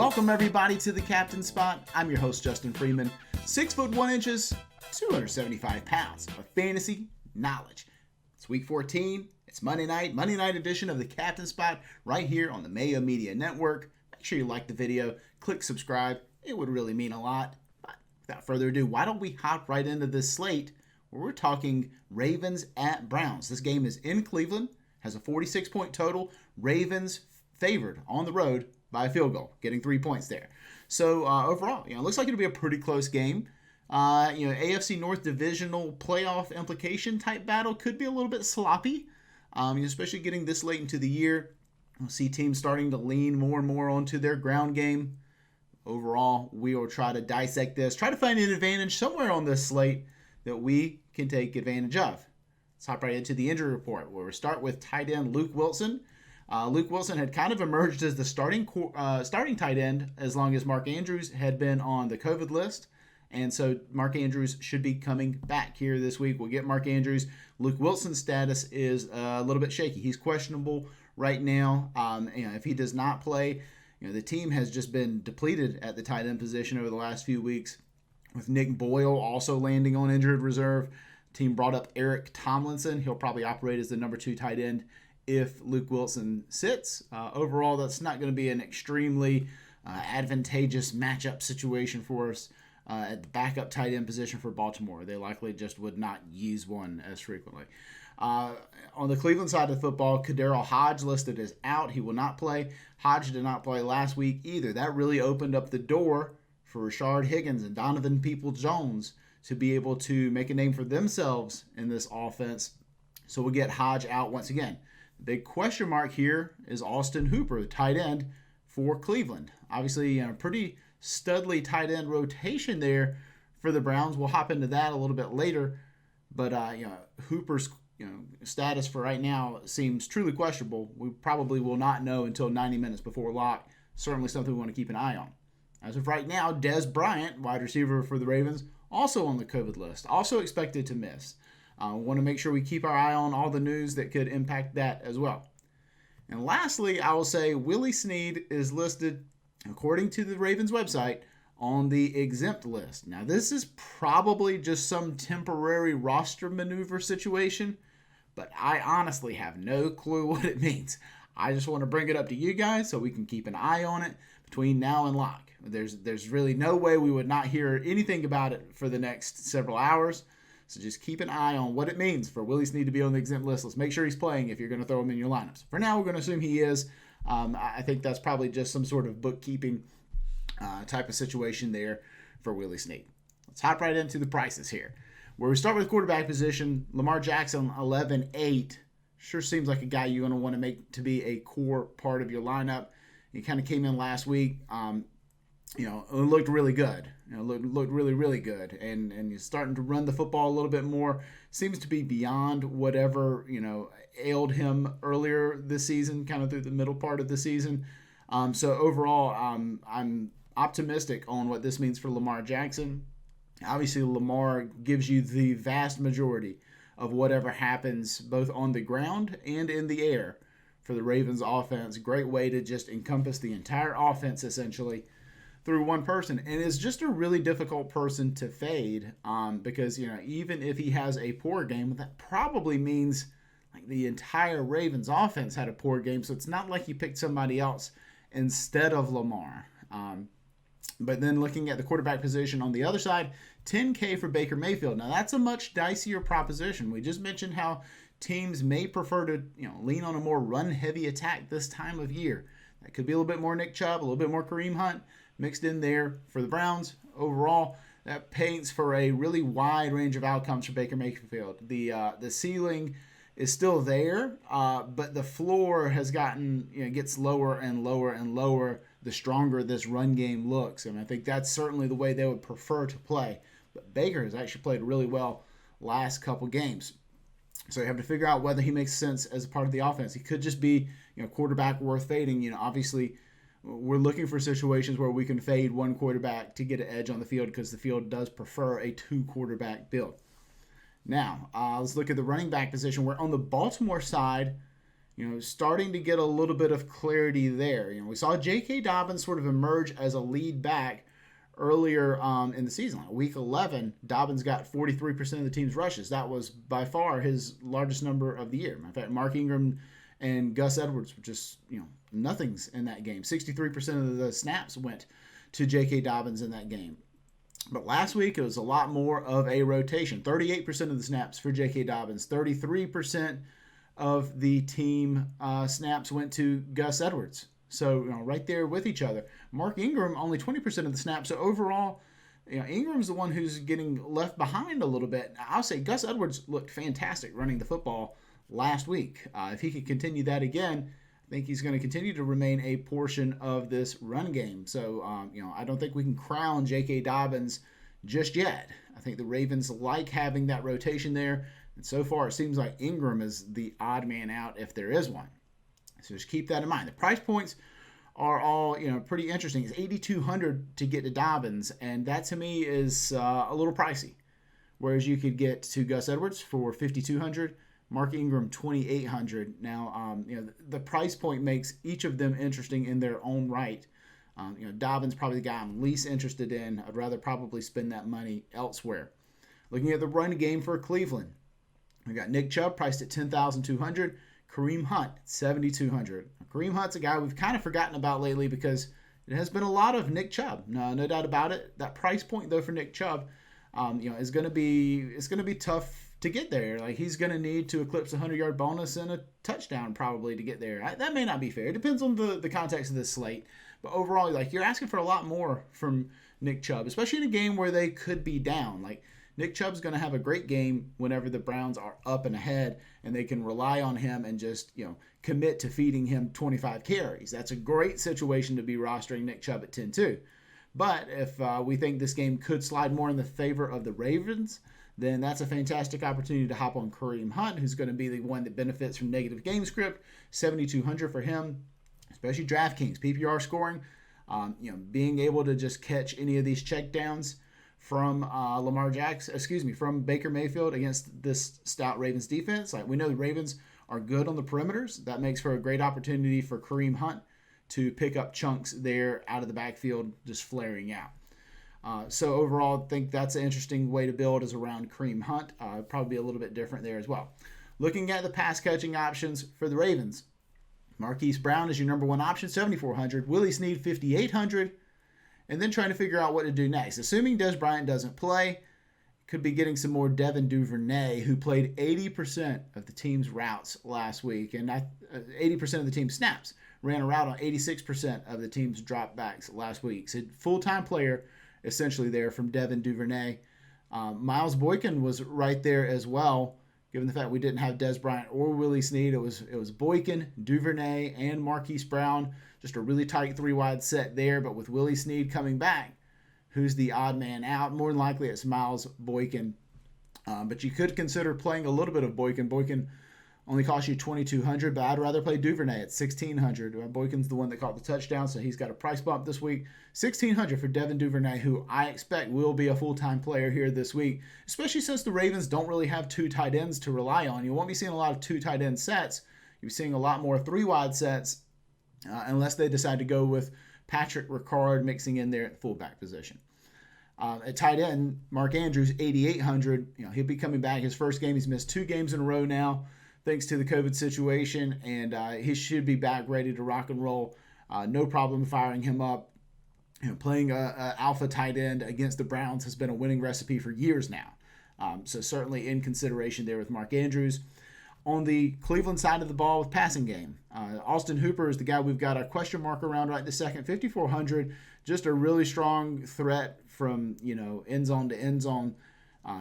Welcome everybody to the Captain Spot. I'm your host Justin Freeman, 6 foot 1 inches, 275 pounds of fantasy knowledge. It's week 14. It's Monday night edition of the Captain Spot right here on the Mayo Media Network. Make sure you like the video, click subscribe. It would really mean a lot. But without further ado, why don't we hop right into this slate where we're talking Ravens at Browns. This game is in Cleveland, has a 46-point total. Ravens favored on the road by a field goal, getting 3 points there. So overall, it looks like it'll be a pretty close game. AFC North divisional playoff implication type battle could be a little bit sloppy, especially getting this late into the year. We'll see teams starting to lean more and more onto their ground game. Overall, we will try to dissect this, try to find an advantage somewhere on this slate that we can take advantage of. Let's hop right into the injury report, where we start with tight end Luke Wilson. Luke Wilson had kind of emerged as the starting tight end as long as Mark Andrews had been on the COVID list. And so Mark Andrews should be coming back here this week. We'll get Mark Andrews. Luke Wilson's status is a little bit shaky. He's questionable right now. If he does not play, the team has just been depleted at the tight end position over the last few weeks, with Nick Boyle also landing on injured reserve. Team brought up Eric Tomlinson. He'll probably operate as the number 2 tight end if Luke Wilson sits. Overall, that's not going to be an extremely advantageous matchup situation for us at the backup tight end position for Baltimore. They likely just would not use one as frequently. On the Cleveland side of the football, Kaderil Hodge listed as out. He will not play. Hodge did not play last week either. That really opened up the door for Rashard Higgins and Donovan Peoples-Jones to be able to make a name for themselves in this offense. So we'll get Hodge out once again. The big question mark here is Austin Hooper, the tight end for Cleveland. Obviously, a pretty studly tight end rotation there for the Browns. We'll hop into that a little bit later. But Hooper's status for right now seems truly questionable. We probably will not know until 90 minutes before lock. Certainly something we want to keep an eye on. As of right now, Dez Bryant, wide receiver for the Ravens, also on the COVID list, also expected to miss. We want to make sure we keep our eye on all the news that could impact that as well. And lastly, I will say Willie Snead is listed, according to the Ravens website, on the exempt list. Now, this is probably just some temporary roster maneuver situation, but I honestly have no clue what it means. I just want to bring it up to you guys so we can keep an eye on it between now and lock. There's really no way we would not hear anything about it for the next several hours. So just keep an eye on what it means for Willie Snead to be on the exempt list. Let's make sure he's playing if you're going to throw him in your lineups. For now, we're going to assume he is. I think that's probably just some sort of bookkeeping type of situation there for Willie Snead. Let's hop right into the prices here, where we start with quarterback position. Lamar Jackson, 11-8. Sure seems like a guy you're going to want to make to be a core part of your lineup. He kind of came in last week. It looked really good. Looked really, really good. And he's starting to run the football a little bit more. Seems to be beyond whatever, ailed him earlier this season, kind of through the middle part of the season. So overall, I'm optimistic on what this means for Lamar Jackson. Obviously, Lamar gives you the vast majority of whatever happens both on the ground and in the air for the Ravens offense. Great way to just encompass the entire offense, essentially, through one person. And it's just a really difficult person to fade because, even if he has a poor game, that probably means like the entire Ravens offense had a poor game. So it's not like you picked somebody else instead of Lamar. But then looking at the quarterback position on the other side, $10K for Baker Mayfield. Now that's a much dicier proposition. We just mentioned how teams may prefer to lean on a more run-heavy attack this time of year. That could be a little bit more Nick Chubb, a little bit more Kareem Hunt mixed in there for the Browns. Overall, that paints for a really wide range of outcomes for Baker Mayfield. The ceiling is still there, but the floor has gotten gets lower and lower and lower the stronger this run game looks. And I think that's certainly the way they would prefer to play. But Baker has actually played really well last couple games. So you have to figure out whether he makes sense as a part of the offense. He could just be quarterback worth fading. Obviously, we're looking for situations where we can fade one quarterback to get an edge on the field because the field does prefer a 2-quarterback build. Now, let's look at the running back position. Where on the Baltimore side, starting to get a little bit of clarity there. We saw J.K. Dobbins sort of emerge as a lead back earlier in the season. Like week 11, Dobbins got 43% of the team's rushes. That was by far his largest number of the year. In fact, Mark Ingram and Gus Edwards were just, nothings in that game. 63% of the snaps went to J.K. Dobbins in that game. But last week, it was a lot more of a rotation. 38% of the snaps for J.K. Dobbins. 33% of the team snaps went to Gus Edwards. So, right there with each other. Mark Ingram, only 20% of the snaps. So, overall, Ingram's the one who's getting left behind a little bit. I'll say Gus Edwards looked fantastic running the football last week. If he could continue that again, I think he's going to continue to remain a portion of this run game. So, I don't think we can crown J.K. Dobbins just yet. I think the Ravens like having that rotation there. And so far, it seems like Ingram is the odd man out if there is one. So just keep that in mind. The price points are all pretty interesting. It's $8,200 to get to Dobbins, and that to me is a little pricey. Whereas you could get to Gus Edwards for $5,200, Mark Ingram $2,800. Now, the price point makes each of them interesting in their own right. Dobbins probably the guy I'm least interested in. I'd rather probably spend that money elsewhere. Looking at the run game for Cleveland, we got Nick Chubb priced at $10,200. Kareem Hunt, $7,200. Kareem Hunt's a guy we've kind of forgotten about lately because it has been a lot of Nick Chubb. No doubt about it. That price point though for Nick Chubb, is going to be tough to get there. Like he's going to need to eclipse a 100-yard bonus and a touchdown probably to get there. That may not be fair. It depends on the context of this slate. But overall, you're asking for a lot more from Nick Chubb, especially in a game where they could be down. Nick Chubb's going to have a great game whenever the Browns are up and ahead, and they can rely on him and just, commit to feeding him 25 carries. That's a great situation to be rostering Nick Chubb at 10-2. But if we think this game could slide more in the favor of the Ravens, then that's a fantastic opportunity to hop on Kareem Hunt, who's going to be the one that benefits from negative game script. $7,200 for him, especially DraftKings, PPR scoring. Being able to just catch any of these checkdowns from from Baker Mayfield against this stout Ravens defense. We know the Ravens are good on the perimeters. That makes for a great opportunity for Kareem Hunt to pick up chunks there out of the backfield, just flaring out. So overall, I think that's an interesting way to build is around Kareem Hunt. Probably a little bit different there as well. Looking at the pass catching options for the Ravens, Marquise Brown is your number one option, $7,400. Willie Snead, $5,800. And then trying to figure out what to do next. Assuming Des Bryant doesn't play, could be getting some more Devin Duvernay, who played 80% of the team's routes last week, and 80% of the team's snaps. Ran a route on 86% of the team's dropbacks last week. So full-time player essentially there from Devin Duvernay. Miles Boykin was right there as well, given the fact we didn't have Des Bryant or Willie Snead. It was Boykin, Duvernay, and Marquise Brown. Just a really tight three-wide set there, but with Willie Snead coming back, who's the odd man out? More than likely it's Miles Boykin. But you could consider playing a little bit of Boykin. Boykin only costs you $2,200, but I'd rather play Duvernay at $1,600. Boykin's the one that caught the touchdown, so he's got a price bump this week. $1,600 for Devin Duvernay, who I expect will be a full-time player here this week, especially since the Ravens don't really have two tight ends to rely on. You won't be seeing a lot of two tight end sets. You'll be seeing a lot more three-wide sets, unless they decide to go with Patrick Ricard mixing in there at fullback position. At tight end, Mark Andrews, $8,800. He'll be coming back. His first game, he's missed 2 games in a row now, thanks to the COVID situation, and he should be back ready to rock and roll. No problem firing him up. Playing a alpha tight end against the Browns has been a winning recipe for years now. So certainly in consideration there with Mark Andrews. On the Cleveland side of the ball with passing game, Austin Hooper is the guy we've got a question mark around right this second. $5,400, just a really strong threat from end zone to end zone.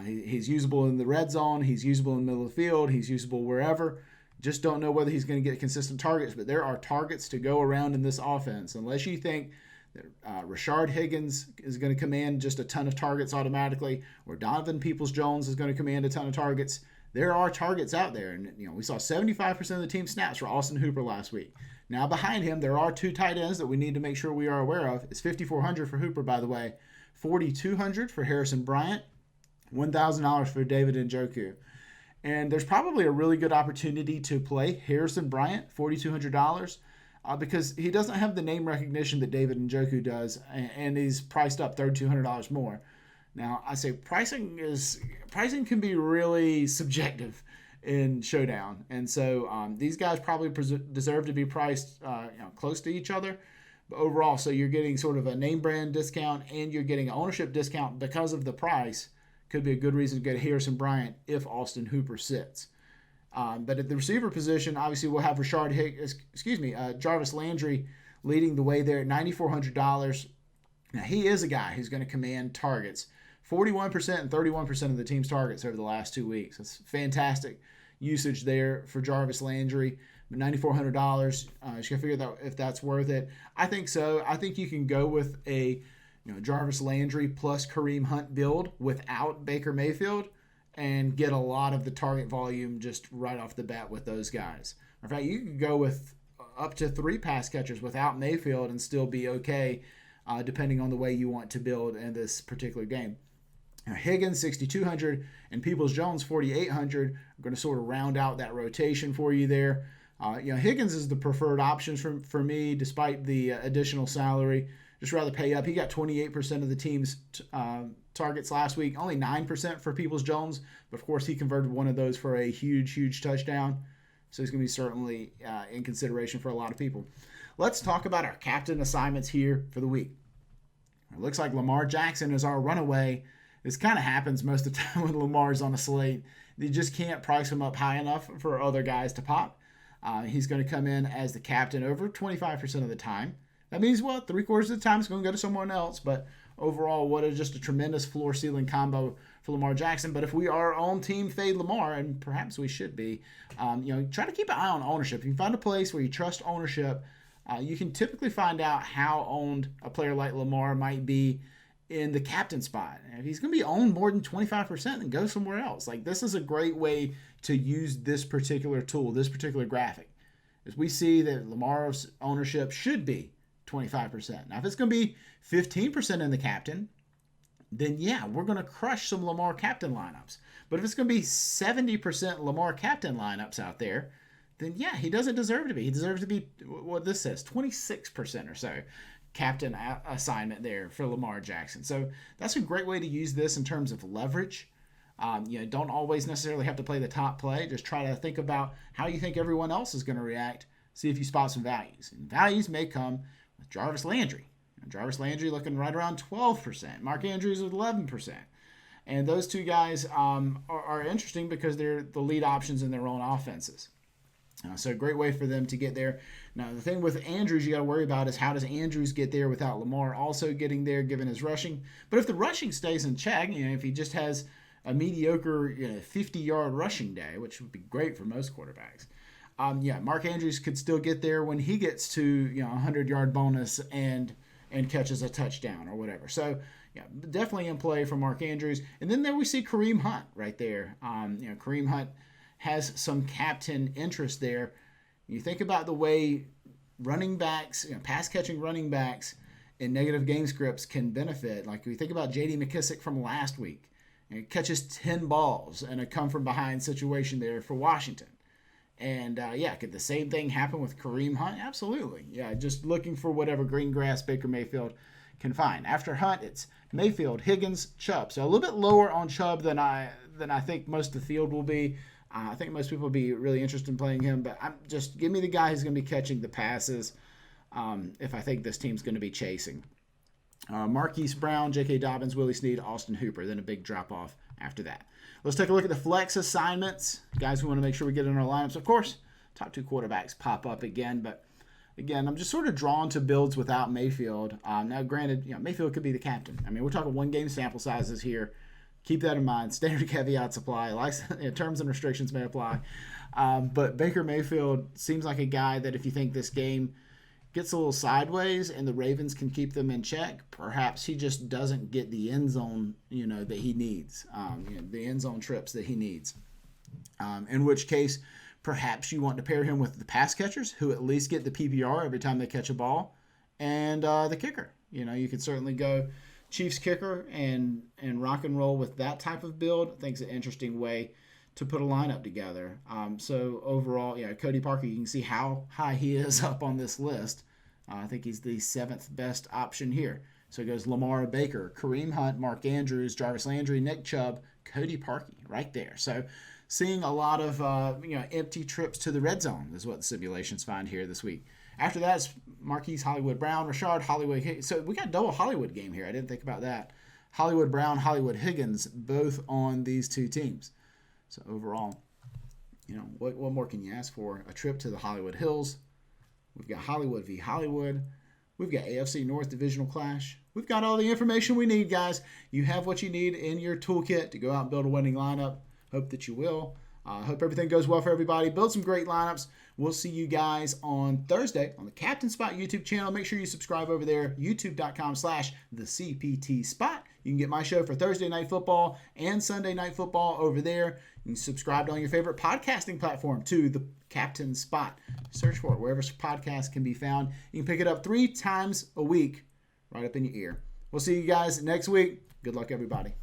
He's usable in the red zone. He's usable in the middle of the field. He's usable wherever. Just don't know whether he's going to get consistent targets, but there are targets to go around in this offense. Unless you think that Rashard Higgins is going to command just a ton of targets automatically, or Donovan Peoples-Jones is going to command a ton of targets, there are targets out there. And we saw 75% of the team snaps for Austin Hooper last week. Now behind him, there are 2 tight ends that we need to make sure we are aware of. It's $5,400 for Hooper, by the way. $4,200 for Harrison Bryant. $1,000 for David Njoku. And there's probably a really good opportunity to play Harrison Bryant, $4,200, because he doesn't have the name recognition that David Njoku does, and he's priced up $3,200 more. Now, I say pricing can be really subjective in Showdown, and so these guys probably deserve to be priced close to each other. But overall, so you're getting sort of a name brand discount and you're getting an ownership discount because of the price. Could be a good reason to get Harrison Bryant if Austin Hooper sits. But at the receiver position, obviously we'll have Jarvis Landry leading the way there at $9,400. Now he is a guy who's going to command targets. 41% and 31% of the team's targets over the last 2 weeks. That's fantastic usage there for Jarvis Landry. $9,400. You got to figure out if that's worth it. I think so. I think you can go with a Jarvis Landry plus Kareem Hunt build without Baker Mayfield and get a lot of the target volume just right off the bat with those guys. In fact, you could go with up to 3 pass catchers without Mayfield and still be okay, depending on the way you want to build in this particular game. Now, Higgins, $6,200, and Peoples-Jones, $4,800 are going to sort of round out that rotation for you there. Higgins is the preferred option for me, despite the additional salary. Just rather pay up. He got 28% of the team's targets last week, only 9% for Peoples-Jones, but of course he converted one of those for a huge touchdown. So he's going to be certainly in consideration for a lot of people. Let's talk about our captain assignments here for the week. It looks like Lamar Jackson is our runaway. This kind of happens most of the time when Lamar's on a slate. You just can't price him up high enough for other guys to pop. He's going to come in as the captain over 25% of the time. That means, 3/4 of the time it's going to go to someone else. But overall, just a tremendous floor-ceiling combo for Lamar Jackson. But if we are on team fade Lamar, and perhaps we should be, try to keep an eye on ownership. If you find a place where you trust ownership, you can typically find out how owned a player like Lamar might be in the captain spot. And if he's going to be owned more than 25%, then go somewhere else. This is a great way to use this particular tool, this particular graphic. As we see that Lamar's ownership should be 25%. Now, if it's going to be 15% in the captain, then we're going to crush some Lamar captain lineups. But if it's going to be 70% Lamar captain lineups out there, then he doesn't deserve to be. He deserves to be what this says, 26% or so captain assignment there for Lamar Jackson. So that's a great way to use this in terms of leverage. Don't always necessarily have to play the top play. Just try to think about how you think everyone else is going to react. See if you spot some values. And values may come with Jarvis Landry. Jarvis Landry looking right around 12%. Mark Andrews with 11%. And those two guys are interesting because they're the lead options in their own offenses. So a great way for them to get there. Now, the thing with Andrews you got to worry about is how does Andrews get there without Lamar also getting there given his rushing. But if the rushing stays in check, if he just has a mediocre 50-yard rushing day, which would be great for most quarterbacks, Mark Andrews could still get there when he gets to 100-yard bonus and catches a touchdown or whatever. So definitely in play for Mark Andrews. And then there we see Kareem Hunt right there. Kareem Hunt has some captain interest there. You think about the way running backs, pass-catching running backs in negative game scripts can benefit. Like we think about J.D. McKissick from last week. He catches 10 balls in a come-from-behind situation there for Washington. And, could the same thing happen with Kareem Hunt? Absolutely. Just looking for whatever green grass Baker Mayfield can find. After Hunt, it's Mayfield, Higgins, Chubb. So a little bit lower on Chubb than I think most of the field will be. I think most people will be really interested in playing him, but give me the guy who's going to be catching the passes if I think this team's going to be chasing. Marquise Brown, J.K. Dobbins, Willie Snead, Austin Hooper, then a big drop-off after that. Let's take a look at the flex assignments. Guys, we want to make sure we get in our lineups. Of course, top 2 quarterbacks pop up again, but again, I'm just sort of drawn to builds without Mayfield. Now, granted, Mayfield could be the captain. We're talking 1-game sample sizes here. Keep that in mind. Standard caveats apply. Terms and restrictions may apply. But Baker Mayfield seems like a guy that if you think this game gets a little sideways and the Ravens can keep them in check, perhaps he just doesn't get the end zone, that he needs, the end zone trips that he needs. In which case, perhaps you want to pair him with the pass catchers who at least get the PPR every time they catch a ball, and the kicker. You could certainly go Chiefs kicker and rock and roll with that type of build. I think it's an interesting way to put a lineup together. So overall, Cody Parker, you can see how high he is up on this list. I think he's the 7th best option here. So it goes Lamar Baker, Kareem Hunt, Mark Andrews, Jarvis Landry, Nick Chubb, Cody Parkey right there. So seeing a lot of empty trips to the red zone is what the simulations find here this week. After that is Marquise Hollywood Brown, Rashard Hollywood. So we got double Hollywood game here. I didn't think about that. Hollywood Brown, Hollywood Higgins, both on these two teams. So overall, what more can you ask for? A trip to the Hollywood Hills. We've got Hollywood v. Hollywood. We've got AFC North divisional clash. We've got all the information we need, guys. You have what you need in your toolkit to go out and build a winning lineup. Hope that you will. Hope everything goes well for everybody. Build some great lineups. We'll see you guys on Thursday on the Captain Spot YouTube channel. Make sure you subscribe over there, youtube.com/thecptspot. You can get my show for Thursday Night Football and Sunday Night Football over there. You can subscribe on your favorite podcasting platform to the Captain Spot. Search for it wherever podcasts can be found. You can pick it up 3 times a week right up in your ear. We'll see you guys next week. Good luck, everybody.